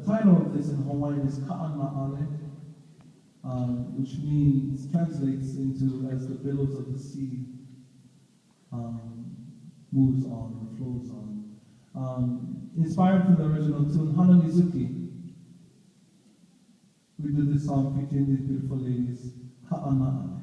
title of this in Hawaiian is Ka'ana'ale, which means, translates into as the billows of the sea moves on or flows on. Inspired from the original tune, Hana Mizuki, we do this song featuring these beautiful ladies, Ka'ana'ale.